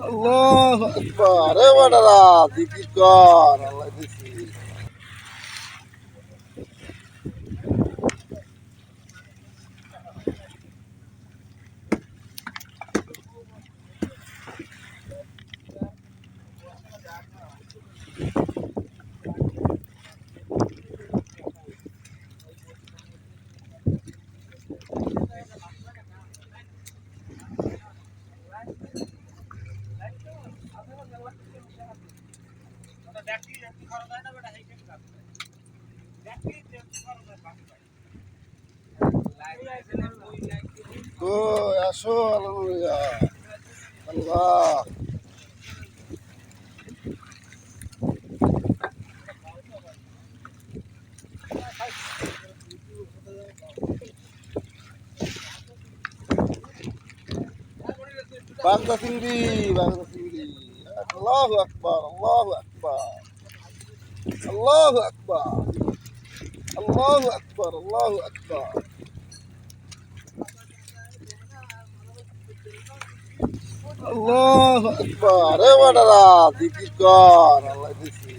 আল্লাহু আকবার। এ বেটারা জিকির কর, আল্লাহ দিছি। কই আসো, আলহামদুলিল্লাহ। আল্লাহ বাগদা চিংড়ি, বাগদা চিংড়ি। আল্লাহু আকবার, আল্লাহু আকবার, আল্লাহু আকবার, আল্লাহু আকবার, আল্লাহু আকবার। আল্লাহু আকবার। এ বেটারা জিকির কর, আল্লাহ দিছি।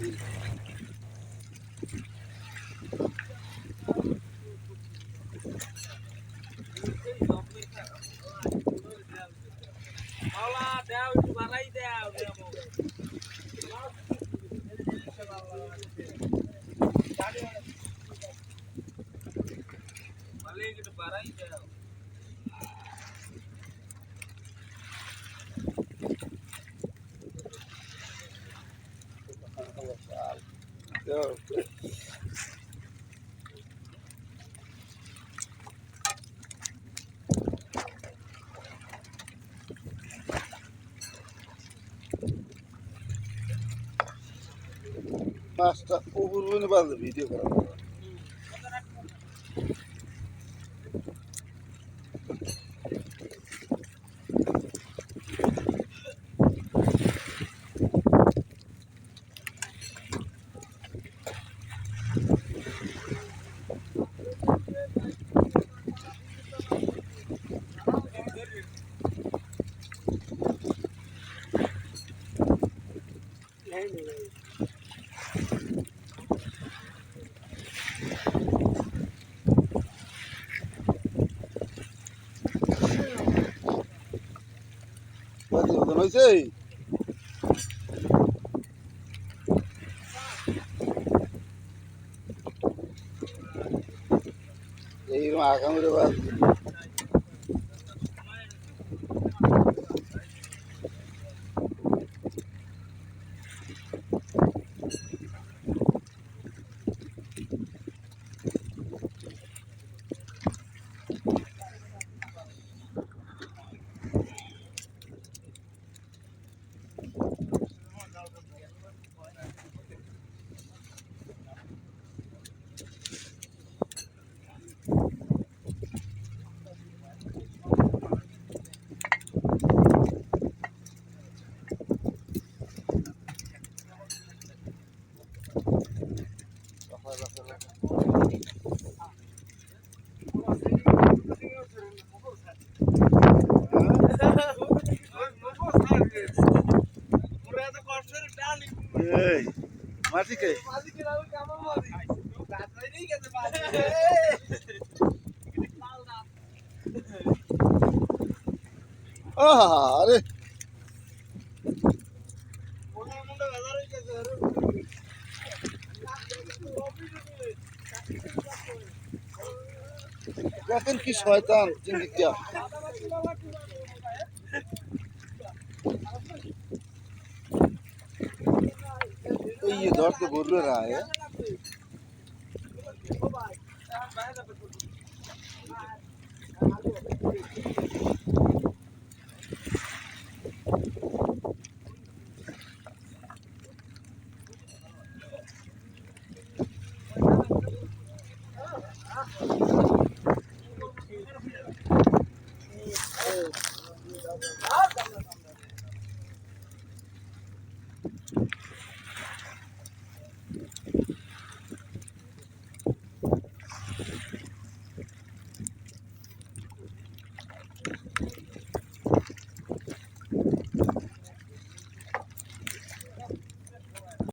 মাছটা উপর বাজে ভিডিও করা। বাজে ওজন হয়েছে। এইরকম আগামীর বাজ মাটিকে আরে দেখেন কি শয়তান চিংড়িটা। এই ধরতে বলবে না।